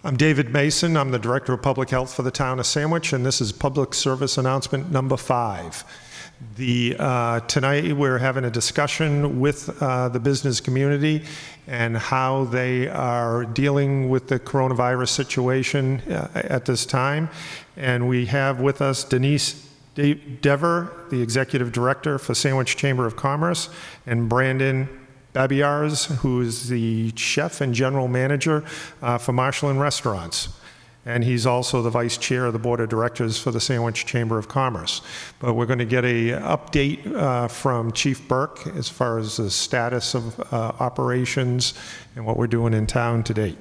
I'm David Mason. I'm the Director of Public Health for the town of Sandwich, and this is public service announcement number 5. Tonight we're having a discussion with the business community and how they are dealing with the coronavirus situation at this time. And we have with us Denise Dever, the Executive Director for Sandwich Chamber of Commerce, and Brandon Babiars, who is the Chef and General Manager for Marshall Restaurants. And he's also the Vice Chair of the Board of Directors for the Sandwich Chamber of Commerce. But we're going to get an update from Chief Burke as far as the status of operations and what we're doing in town to date.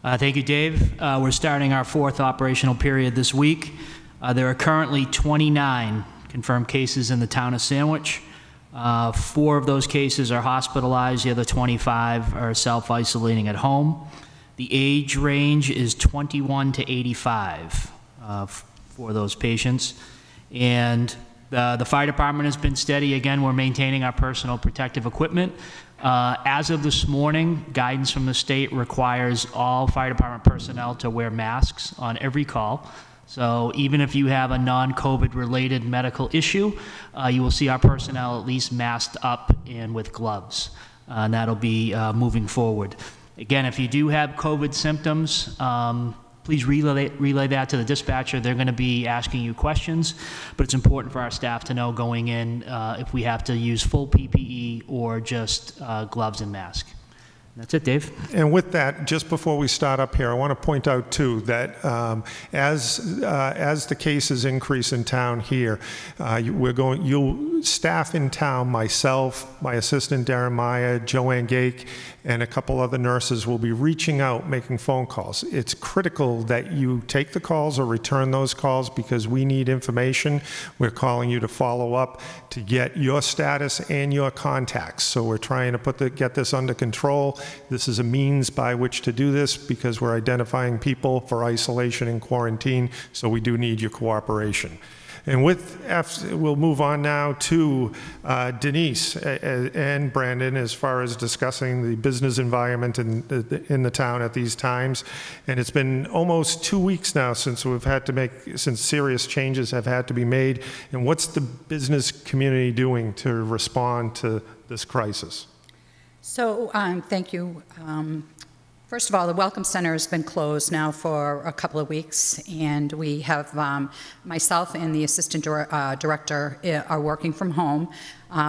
Thank you, Dave. We're starting our 4th operational period this week. There are currently 29 confirmed cases in the town of Sandwich. 4 of those cases are hospitalized. The other 25 are self-isolating at home. The age range is 21 to 85 for those patients. And the fire department has been steady. Again, we're maintaining our personal protective equipment. As of this morning, guidance from the state requires all fire department personnel to wear masks on every call. So even if you have a non-COVID related medical issue, you will see our personnel at least masked up and with gloves. And that'll be moving forward. Again, if you do have COVID symptoms, please relay that to the dispatcher. They're going to be asking you questions, but it's important for our staff to know going in if we have to use full PPE or just gloves and mask. That's it, Dave. And with that, just before we start up here, I want to point out too that as the cases increase in town here, staff in town, myself, my assistant Darren Meyer, Joanne Gake, and a couple other nurses will be reaching out, making phone calls. It's critical that you take the calls or return those calls because we need information. We're calling you to follow up to get your status and your contacts. So we're trying to get this under control. This is a means by which to do this because we're identifying people for isolation and quarantine, so we do need your cooperation. And we'll move on now to Denise and Brandon as far as discussing the business environment in the town at these times. And it's been almost 2 weeks now since since serious changes have had to be made. And what's the business community doing to respond to this crisis? So thank you. First of all, the Welcome Center has been closed now for a couple of weeks, and we have myself and the assistant director are working from home.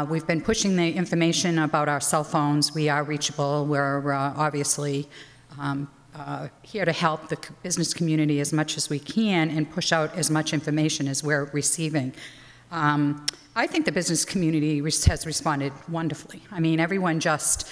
We've been pushing the information about our cell phones. We are reachable. We're obviously here to help the business community as much as we can and push out as much information as we're receiving. I think the business community has responded wonderfully. I mean, everyone just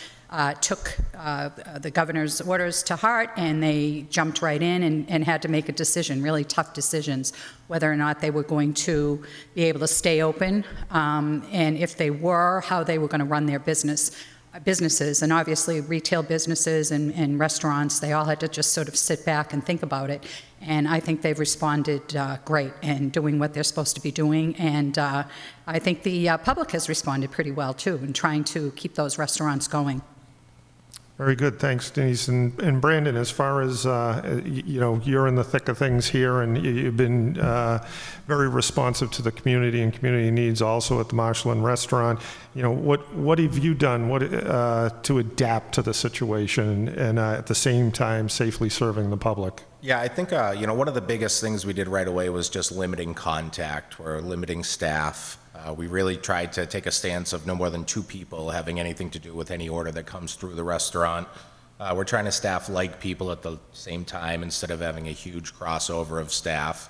took the governor's orders to heart, and they jumped right in and had to make a decision, really tough decisions, whether or not they were going to be able to stay open, and if they were, how they were going to run their businesses. And obviously retail businesses and restaurants, they all had to just sort of sit back and think about it. And I think they've responded great and doing what they're supposed to be doing. And I think the public has responded pretty well too in trying to keep those restaurants going. Very good, thanks, Denise. And Brandon, as far as you're in the thick of things here, and you've been very responsive to the community and community needs also at the Marshall Restaurant. What have you done to adapt to the situation and at the same time safely serving the public? Yeah, I think one of the biggest things we did right away was just limiting contact or limiting staff. We really tried to take a stance of no more than 2 people having anything to do with any order that comes through the restaurant. We're trying to staff like people at the same time instead of having a huge crossover of staff.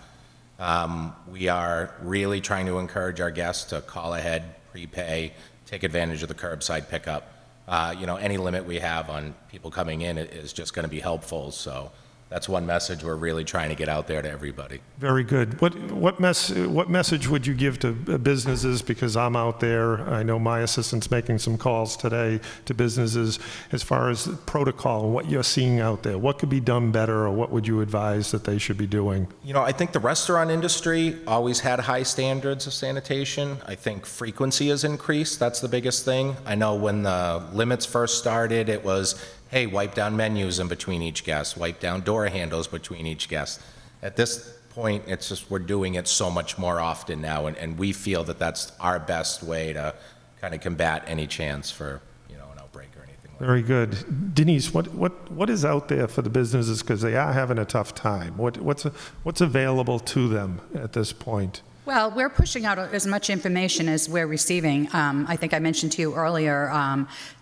We are really trying to encourage our guests to call ahead, prepay, take advantage of the curbside pickup. Any limit we have on people coming in is just going to be helpful. So that's one message we're really trying to get out there to everybody. Very good. What message would you give to businesses? Because I'm out there, I know my assistant's making some calls today to businesses as far as protocol and what you're seeing out there. What could be done better, or what would you advise that they should be doing? I think the restaurant industry always had high standards of sanitation. I think frequency has increased. That's the biggest thing. I know when the limits first started, it was hey, wipe down menus in between each guest, wipe down door handles between each guest. At this point, it's just we're doing it so much more often now, and we feel that that's our best way to kind of combat any chance for, you know, an outbreak or anything like that. Very good. Denise, what is out there for the businesses, because they are having a tough time? What's available to them at this point? Well, we're pushing out as much information as we're receiving. I think I mentioned to you earlier,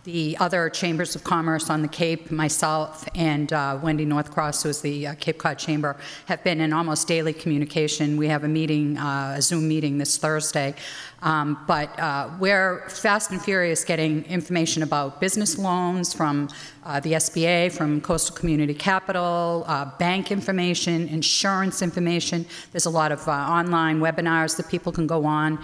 the other chambers of commerce on the Cape, myself and Wendy Northcross, who is the Cape Cod Chamber, have been in almost daily communication. We have a meeting, a Zoom meeting this Thursday. But we're fast and furious getting information about business loans from the SBA, from Coastal Community Capital, bank information, insurance information. There's a lot of online webinars that people can go on.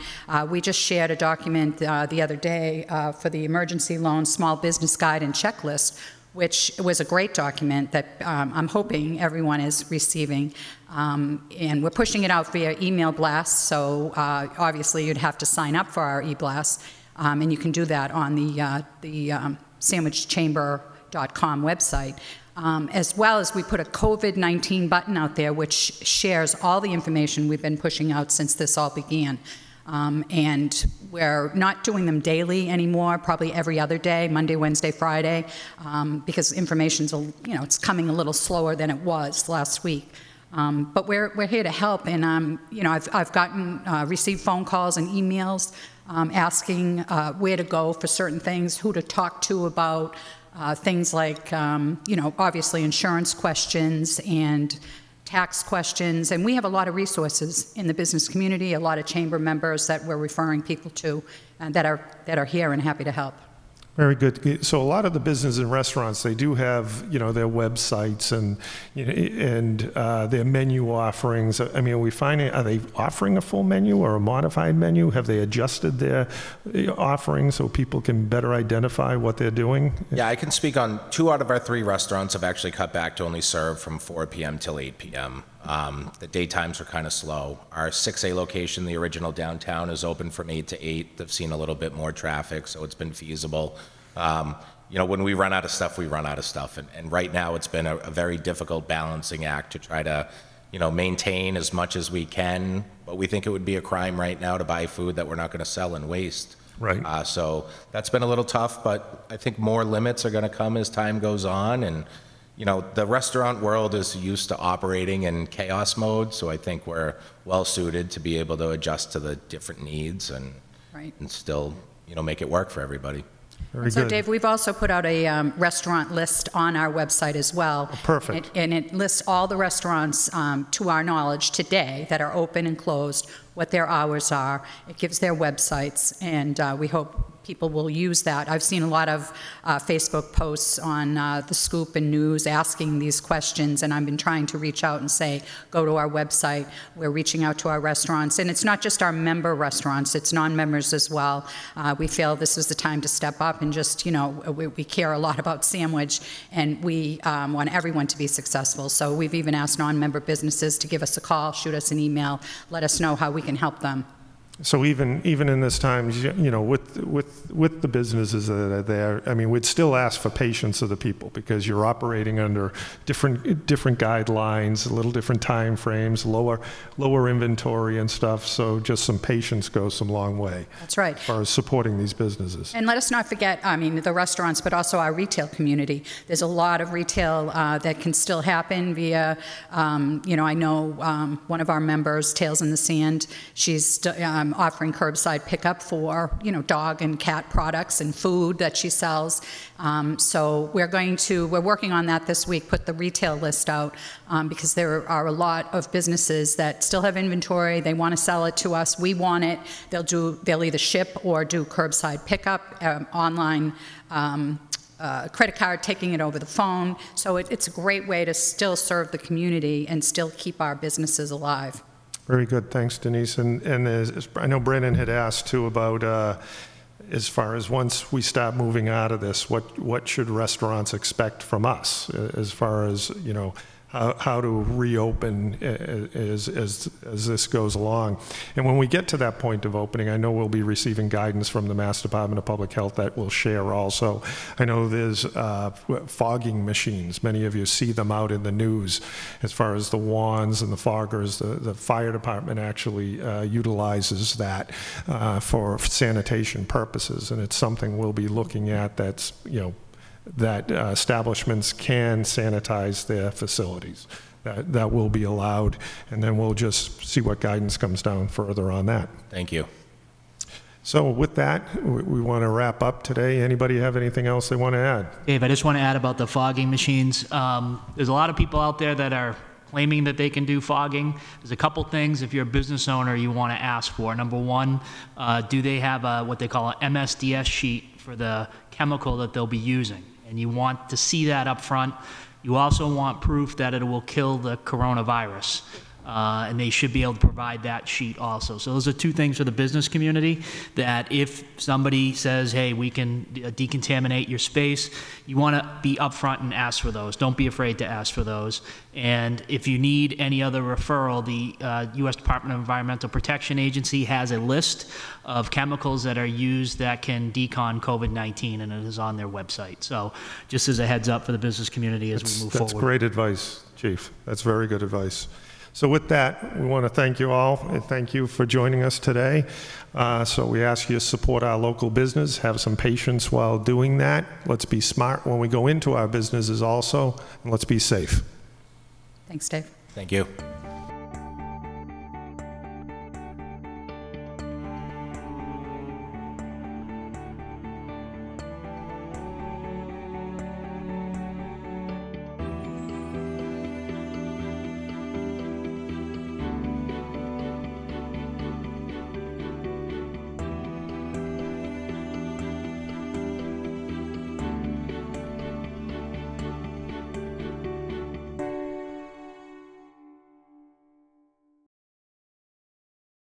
We just shared a document the other day for the emergency loan small business guide and checklist, which was a great document that I'm hoping everyone is receiving. And we're pushing it out via email blasts, so obviously you'd have to sign up for our e-blasts, and you can do that on the sandwichchamber.com website. As well as we put a COVID-19 button out there, which shares all the information we've been pushing out since this all began. And we're not doing them daily anymore, probably every other day, Monday, Wednesday, Friday, because information's, it's coming a little slower than it was last week. But we're here to help, and I've received phone calls and emails asking where to go for certain things, who to talk to about things like, obviously insurance questions and tax questions, and we have a lot of resources in the business community, a lot of chamber members that we're referring people to that are here and happy to help. Very good. So a lot of the business and restaurants, they do have, their websites and their menu offerings. I mean, are they offering a full menu or a modified menu? Have they adjusted their offerings so people can better identify what they're doing? Yeah, I can speak on 2 out of our 3 restaurants have actually cut back to only serve from 4 p.m. till 8 p.m. The daytimes are kind of slow. Our 6A location, the original downtown, is open from 8 to 8. They've seen a little bit more traffic, so it's been feasible. When we run out of stuff, we run out of stuff. And right now it's been a very difficult balancing act to try to, maintain as much as we can. But we think it would be a crime right now to buy food that we're not going to sell and waste. Right. So that's been a little tough, but I think more limits are going to come as time goes on. And the restaurant world is used to operating in chaos mode, so I think we're well suited to be able to adjust to the different needs and still, make it work for everybody. Very so, good. Dave, we've also put out a restaurant list on our website as well. Oh, perfect. And it lists all the restaurants, to our knowledge, today that are open and closed, what their hours are. It gives their websites, and we hope people will use that. I've seen a lot of Facebook posts on The Scoop and News asking these questions, and I've been trying to reach out and say, go to our website. We're reaching out to our restaurants, and it's not just our member restaurants, it's non-members as well. We feel this is the time to step up and just, we care a lot about Sandwich, and we want everyone to be successful. So we've even asked non-member businesses to give us a call, shoot us an email, let us know how we can help them. So even in this time, with the businesses that are there, I mean, we'd still ask for patience of the people, because you're operating under different guidelines, a little different time frames, lower inventory and stuff. So just some patience goes some long way. That's right. As far as supporting these businesses. And let us not forget, the restaurants, but also our retail community. There's a lot of retail that can still happen via, I know one of our members, Tails in the Sand, she's offering curbside pickup for, dog and cat products and food that she sells. So we're working on that this week, put the retail list out, because there are a lot of businesses that still have inventory. They want to sell it to us. We want it. They'll either ship or do curbside pickup, online, credit card, taking it over the phone. So it's a great way to still serve the community and still keep our businesses alive. Very good. Thanks, Denise. And as I know Brennan had asked too about as far as once we start moving out of this, what should restaurants expect from us as far as, how to reopen as this goes along. And when we get to that point of opening, I know we'll be receiving guidance from the Mass Department of Public Health that we'll share also. I know there's fogging machines. Many of you see them out in the news as far as the wands and the foggers. The fire department actually utilizes that for sanitation purposes, and it's something we'll be looking at that's, that establishments can sanitize their facilities. That will be allowed, and then we'll just see what guidance comes down further on that. Thank you. So with that, we want to wrap up today. Anybody have anything else they want to add? Dave, I just want to add about the fogging machines. There's a lot of people out there that are claiming that they can do fogging. There's a couple things, if you're a business owner, you want to ask for. Number one, do they have what they call an MSDS sheet for the chemical that they'll be using? And you want to see that up front. You also want proof that it will kill the coronavirus. And they should be able to provide that sheet also. So those are two things for the business community, that if somebody says, hey, we can decontaminate your space, you want to be upfront and ask for those. Don't be afraid to ask for those. And if you need any other referral, the U.S. Department of Environmental Protection Agency has a list of chemicals that are used that can decon COVID-19, and it is on their website. So just as a heads up for the business community as we move forward. That's great advice, Chief. That's very good advice. So with that, we want to thank you all, and thank you for joining us today. So we ask you to support our local business, have some patience while doing that. Let's be smart when we go into our businesses also, and let's be safe. Thanks, Dave. Thank you.